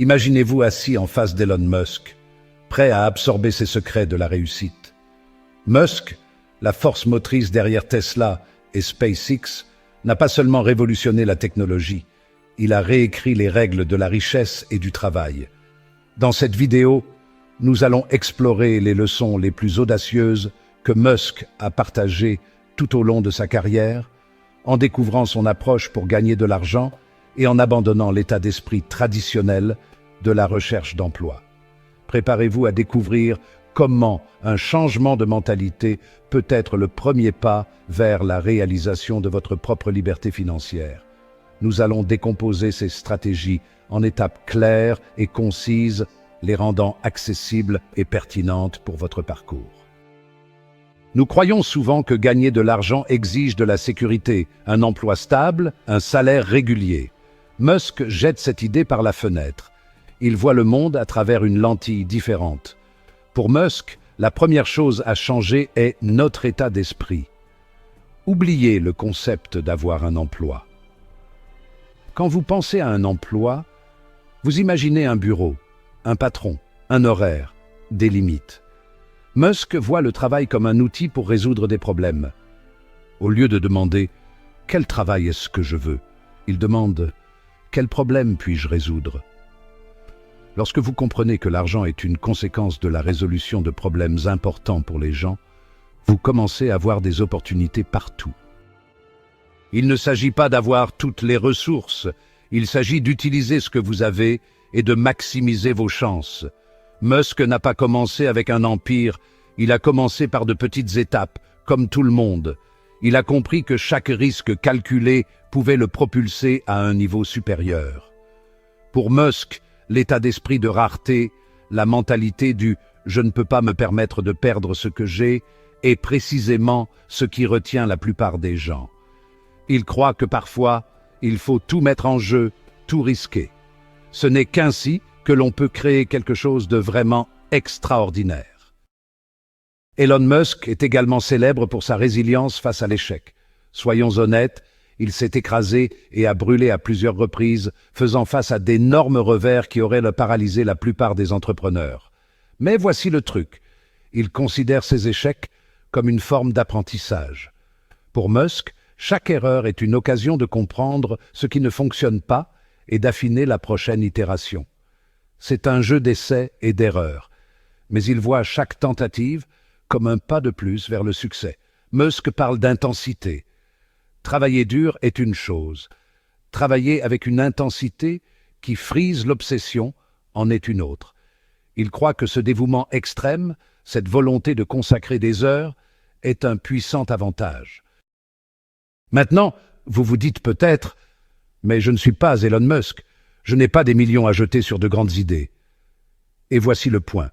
Imaginez-vous assis en face d'Elon Musk, prêt à absorber ses secrets de la réussite. Musk, la force motrice derrière Tesla et SpaceX, n'a pas seulement révolutionné la technologie, il a réécrit les règles de la richesse et du travail. Dans cette vidéo, nous allons explorer les leçons les plus audacieuses que Musk a partagées tout au long de sa carrière, en découvrant son approche pour gagner de l'argent et en abandonnant l'état d'esprit traditionnel de la recherche d'emploi. Préparez-vous à découvrir comment un changement de mentalité peut être le premier pas vers la réalisation de votre propre liberté financière. Nous allons décomposer ces stratégies en étapes claires et concises, les rendant accessibles et pertinentes pour votre parcours. Nous croyons souvent que gagner de l'argent exige de la sécurité, un emploi stable, un salaire régulier. Musk jette cette idée par la fenêtre. Il voit le monde à travers une lentille différente. Pour Musk, la première chose à changer est notre état d'esprit. Oubliez le concept d'avoir un emploi. Quand vous pensez à un emploi, vous imaginez un bureau, un patron, un horaire, des limites. Musk voit le travail comme un outil pour résoudre des problèmes. Au lieu de demander « Quel travail est-ce que je veux ?», il demande « Quel problème puis-je résoudre ?» Lorsque vous comprenez que l'argent est une conséquence de la résolution de problèmes importants pour les gens, vous commencez à voir des opportunités partout. Il ne s'agit pas d'avoir toutes les ressources, il s'agit d'utiliser ce que vous avez et de maximiser vos chances. Musk n'a pas commencé avec un empire, il a commencé par de petites étapes, comme tout le monde. Il a compris que chaque risque calculé pouvait le propulser à un niveau supérieur. Pour Musk, l'état d'esprit de rareté, la mentalité du « je ne peux pas me permettre de perdre ce que j'ai » est précisément ce qui retient la plupart des gens. Il croit que parfois, il faut tout mettre en jeu, tout risquer. Ce n'est qu'ainsi que l'on peut créer quelque chose de vraiment extraordinaire. Elon Musk est également célèbre pour sa résilience face à l'échec. Soyons honnêtes, il s'est écrasé et a brûlé à plusieurs reprises, faisant face à d'énormes revers qui auraient paralysé la plupart des entrepreneurs. Mais voici le truc, il considère ses échecs comme une forme d'apprentissage. Pour Musk, chaque erreur est une occasion de comprendre ce qui ne fonctionne pas et d'affiner la prochaine itération. C'est un jeu d'essais et d'erreurs, mais il voit chaque tentative comme un pas de plus vers le succès. Musk parle d'intensité. Travailler dur est une chose. Travailler avec une intensité qui frise l'obsession en est une autre. Il croit que ce dévouement extrême, cette volonté de consacrer des heures, est un puissant avantage. Maintenant, vous vous dites peut-être « Mais je ne suis pas Elon Musk, je n'ai pas des millions à jeter sur de grandes idées. » Et voici le point.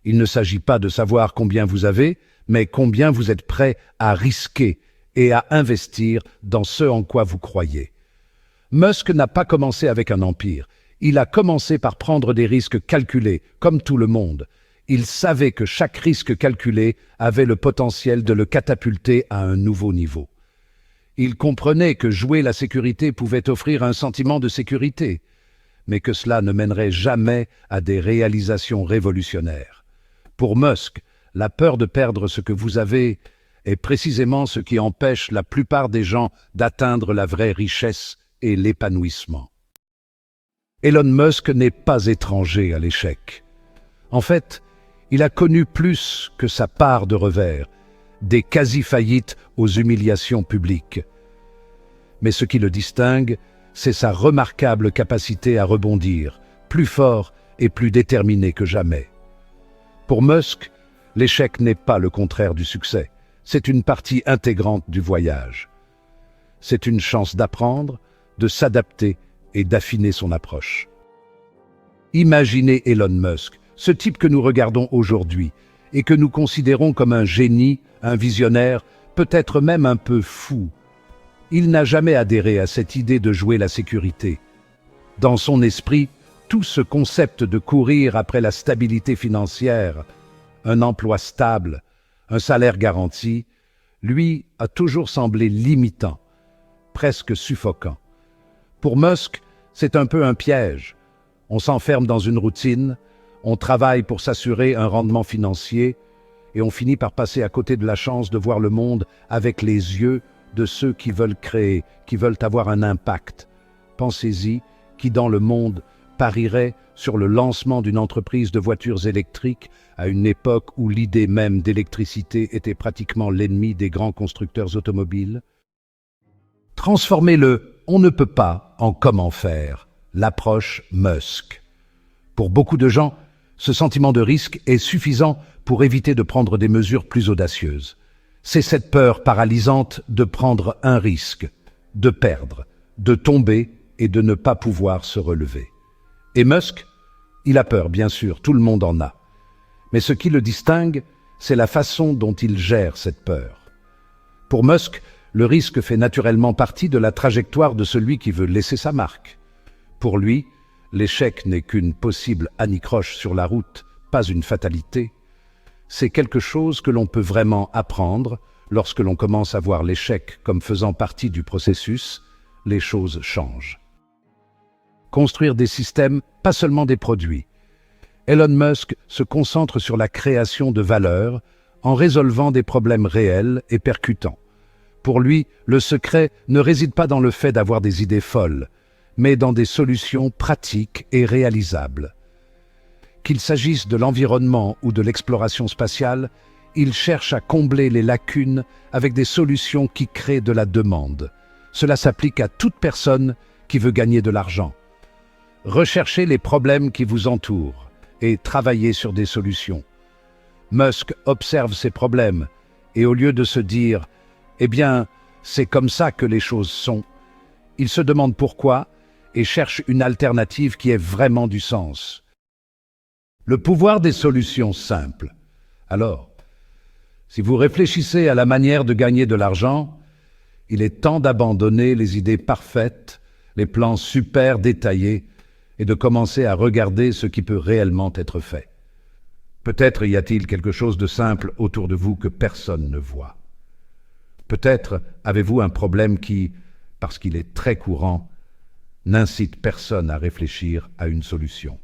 Il ne s'agit pas de savoir combien vous avez, mais combien vous êtes prêt à risquer et à investir dans ce en quoi vous croyez. Musk n'a pas commencé avec un empire. Il a commencé par prendre des risques calculés, comme tout le monde. Il savait que chaque risque calculé avait le potentiel de le catapulter à un nouveau niveau. Il comprenait que jouer la sécurité pouvait offrir un sentiment de sécurité, mais que cela ne mènerait jamais à des réalisations révolutionnaires. Pour Musk, la peur de perdre ce que vous avez est précisément ce qui empêche la plupart des gens d'atteindre la vraie richesse et l'épanouissement. Elon Musk n'est pas étranger à l'échec. En fait, il a connu plus que sa part de revers, des quasi-faillites aux humiliations publiques. Mais ce qui le distingue, c'est sa remarquable capacité à rebondir, plus fort et plus déterminé que jamais. Pour Musk, l'échec n'est pas le contraire du succès, c'est une partie intégrante du voyage. C'est une chance d'apprendre, de s'adapter et d'affiner son approche. Imaginez Elon Musk, ce type que nous regardons aujourd'hui et que nous considérons comme un génie, un visionnaire, peut-être même un peu fou. Il n'a jamais adhéré à cette idée de jouer la sécurité. Dans son esprit, tout ce concept de courir après la stabilité financière, un emploi stable, un salaire garanti, lui a toujours semblé limitant, presque suffocant. Pour Musk, c'est un peu un piège. On s'enferme dans une routine, on travaille pour s'assurer un rendement financier et on finit par passer à côté de la chance de voir le monde avec les yeux de ceux qui veulent créer, qui veulent avoir un impact. Pensez-y, qui dans le monde parierait sur le lancement d'une entreprise de voitures électriques à une époque où l'idée même d'électricité était pratiquement l'ennemi des grands constructeurs automobiles? Transformez le « on ne peut pas » en « comment faire », l'approche Musk. Pour beaucoup de gens, ce sentiment de risque est suffisant pour éviter de prendre des mesures plus audacieuses. C'est cette peur paralysante de prendre un risque, de perdre, de tomber et de ne pas pouvoir se relever. Et Musk, il a peur, bien sûr, tout le monde en a. Mais ce qui le distingue, c'est la façon dont il gère cette peur. Pour Musk, le risque fait naturellement partie de la trajectoire de celui qui veut laisser sa marque. Pour lui, l'échec n'est qu'une possible anicroche sur la route, pas une fatalité. C'est quelque chose que l'on peut vraiment apprendre lorsque l'on commence à voir l'échec comme faisant partie du processus, les choses changent. Construire des systèmes, pas seulement des produits. Elon Musk se concentre sur la création de valeur en résolvant des problèmes réels et percutants. Pour lui, le secret ne réside pas dans le fait d'avoir des idées folles, mais dans des solutions pratiques et réalisables. Qu'il s'agisse de l'environnement ou de l'exploration spatiale, il cherche à combler les lacunes avec des solutions qui créent de la demande. Cela s'applique à toute personne qui veut gagner de l'argent. Recherchez les problèmes qui vous entourent et travaillez sur des solutions. Musk observe ces problèmes et au lieu de se dire « Eh bien, c'est comme ça que les choses sont », il se demande pourquoi et cherche une alternative qui ait vraiment du sens. Le pouvoir des solutions simples. Alors, si vous réfléchissez à la manière de gagner de l'argent, il est temps d'abandonner les idées parfaites, les plans super détaillés, et de commencer à regarder ce qui peut réellement être fait. Peut-être y a-t-il quelque chose de simple autour de vous que personne ne voit. Peut-être avez-vous un problème qui, parce qu'il est très courant, n'incite personne à réfléchir à une solution.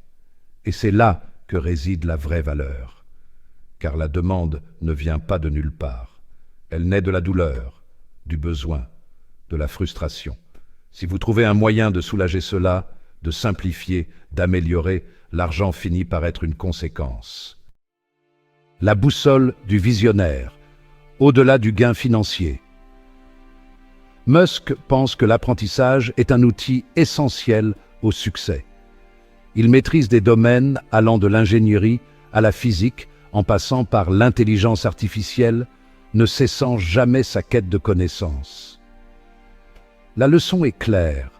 Et c'est là que réside la vraie valeur. Car la demande ne vient pas de nulle part. Elle naît de la douleur, du besoin, de la frustration. Si vous trouvez un moyen de soulager cela, de simplifier, d'améliorer, l'argent finit par être une conséquence. La boussole du visionnaire, au-delà du gain financier. Musk pense que l'apprentissage est un outil essentiel au succès. Il maîtrise des domaines allant de l'ingénierie à la physique, en passant par l'intelligence artificielle, ne cessant jamais sa quête de connaissances. La leçon est claire.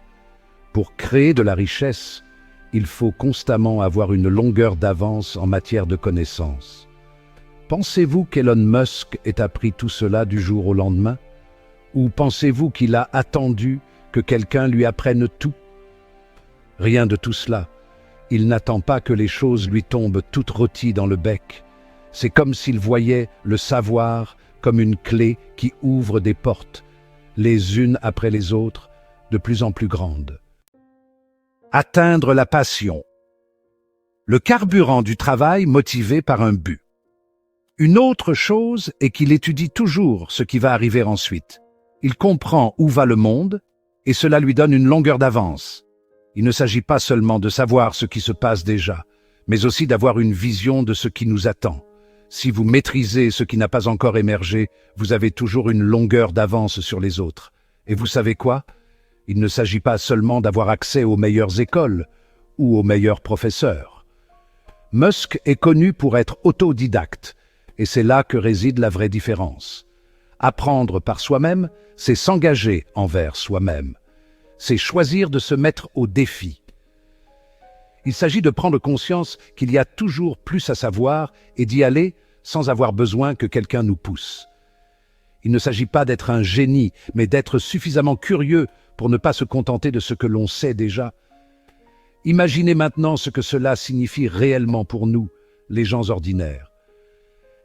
Pour créer de la richesse, il faut constamment avoir une longueur d'avance en matière de connaissances. Pensez-vous qu'Elon Musk ait appris tout cela du jour au lendemain? Ou pensez-vous qu'il a attendu que quelqu'un lui apprenne tout? Rien de tout cela. Il n'attend pas que les choses lui tombent toutes rôties dans le bec. C'est comme s'il voyait le savoir comme une clé qui ouvre des portes, les unes après les autres, de plus en plus grandes. Atteindre la passion. Le carburant du travail motivé par un but. Une autre chose est qu'il étudie toujours ce qui va arriver ensuite. Il comprend où va le monde et cela lui donne une longueur d'avance. Il ne s'agit pas seulement de savoir ce qui se passe déjà, mais aussi d'avoir une vision de ce qui nous attend. Si vous maîtrisez ce qui n'a pas encore émergé, vous avez toujours une longueur d'avance sur les autres. Et vous savez quoi? Il ne s'agit pas seulement d'avoir accès aux meilleures écoles ou aux meilleurs professeurs. Musk est connu pour être autodidacte, et c'est là que réside la vraie différence. Apprendre par soi-même, c'est s'engager envers soi-même. C'est choisir de se mettre au défi. Il s'agit de prendre conscience qu'il y a toujours plus à savoir et d'y aller sans avoir besoin que quelqu'un nous pousse. Il ne s'agit pas d'être un génie, mais d'être suffisamment curieux pour ne pas se contenter de ce que l'on sait déjà. Imaginez maintenant ce que cela signifie réellement pour nous, les gens ordinaires.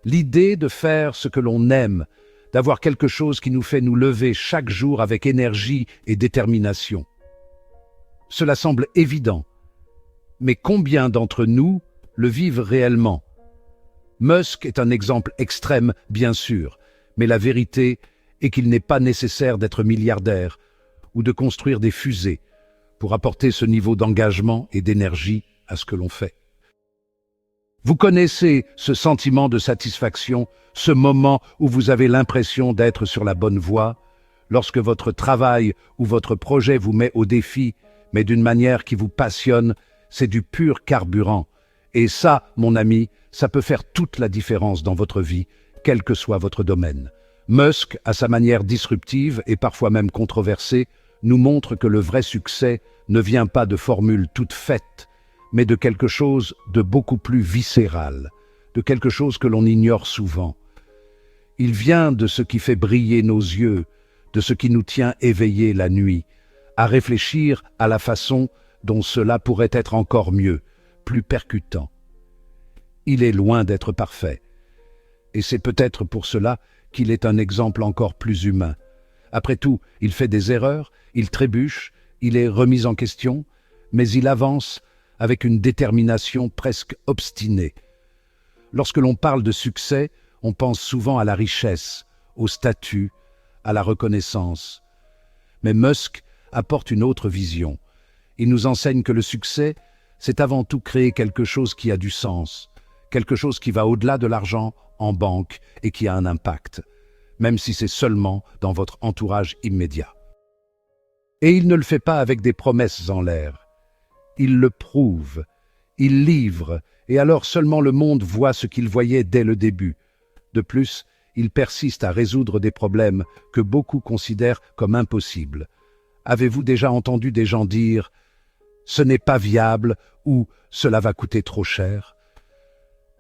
L'idée de faire ce que l'on aime, d'avoir quelque chose qui nous fait nous lever chaque jour avec énergie et détermination. Cela semble évident, Mais combien d'entre nous le vivent réellement? Musk est un exemple extrême, bien sûr, mais la vérité est qu'il n'est pas nécessaire d'être milliardaire ou de construire des fusées pour apporter ce niveau d'engagement et d'énergie à ce que l'on fait. Vous connaissez ce sentiment de satisfaction, ce moment où vous avez l'impression d'être sur la bonne voie, lorsque votre travail ou votre projet vous met au défi, mais d'une manière qui vous passionne, c'est du pur carburant. Et ça, mon ami, ça peut faire toute la différence dans votre vie, quel que soit votre domaine. Musk, à sa manière disruptive et parfois même controversée, nous montre que le vrai succès ne vient pas de formules toutes faites, mais de quelque chose de beaucoup plus viscéral, de quelque chose que l'on ignore souvent. Il vient de ce qui fait briller nos yeux, de ce qui nous tient éveillés la nuit, à réfléchir à la façon dont cela pourrait être encore mieux, plus percutant. Il est loin d'être parfait, et c'est peut-être pour cela qu'il est un exemple encore plus humain. Après tout, il fait des erreurs, il trébuche, il est remis en question, mais il avance avec une détermination presque obstinée. Lorsque l'on parle de succès, on pense souvent à la richesse, au statut, à la reconnaissance. Mais Musk apporte une autre vision. Il nous enseigne que le succès, c'est avant tout créer quelque chose qui a du sens, quelque chose qui va au-delà de l'argent en banque et qui a un impact, même si c'est seulement dans votre entourage immédiat. Et il ne le fait pas avec des promesses en l'air. Il le prouve, il livre, et alors seulement le monde voit ce qu'il voyait dès le début. De plus, il persiste à résoudre des problèmes que beaucoup considèrent comme impossibles. Avez-vous déjà entendu des gens dire « ce n'est pas viable » ou « cela va coûter trop cher » ?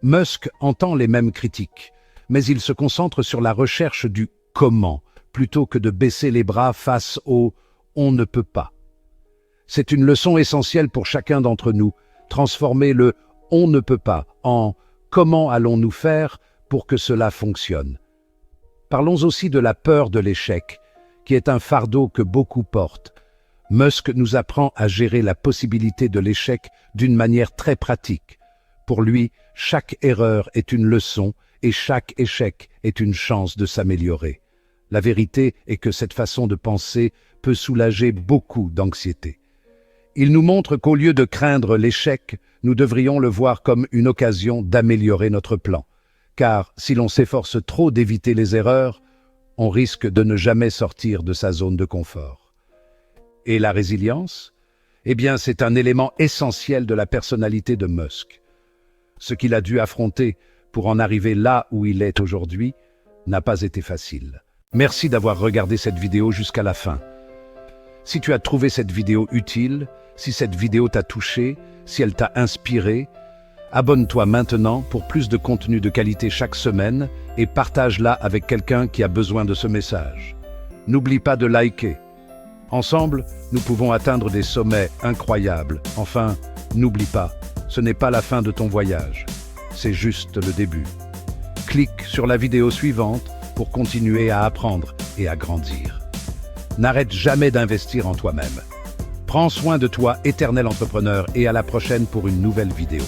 Musk entend les mêmes critiques, mais il se concentre sur la recherche du « comment » plutôt que de baisser les bras face au « on ne peut pas ». C'est une leçon essentielle pour chacun d'entre nous, transformer le « on ne peut pas » en « comment allons-nous faire pour que cela fonctionne ». Parlons aussi de la peur de l'échec, qui est un fardeau que beaucoup portent. Musk nous apprend à gérer la possibilité de l'échec d'une manière très pratique. Pour lui, chaque erreur est une leçon et chaque échec est une chance de s'améliorer. La vérité est que cette façon de penser peut soulager beaucoup d'anxiété. Il nous montre qu'au lieu de craindre l'échec, nous devrions le voir comme une occasion d'améliorer notre plan. Car si l'on s'efforce trop d'éviter les erreurs, on risque de ne jamais sortir de sa zone de confort. Et la résilience? Eh bien, c'est un élément essentiel de la personnalité de Musk. Ce qu'il a dû affronter pour en arriver là où il est aujourd'hui n'a pas été facile. Merci d'avoir regardé cette vidéo jusqu'à la fin. Si tu as trouvé cette vidéo utile, si cette vidéo t'a touché, si elle t'a inspiré, abonne-toi maintenant pour plus de contenu de qualité chaque semaine et partage-la avec quelqu'un qui a besoin de ce message. N'oublie pas de liker. Ensemble, nous pouvons atteindre des sommets incroyables. Enfin, n'oublie pas, ce n'est pas la fin de ton voyage, c'est juste le début. Clique sur la vidéo suivante pour continuer à apprendre et à grandir. N'arrête jamais d'investir en toi-même. Prends soin de toi, éternel entrepreneur, et à la prochaine pour une nouvelle vidéo.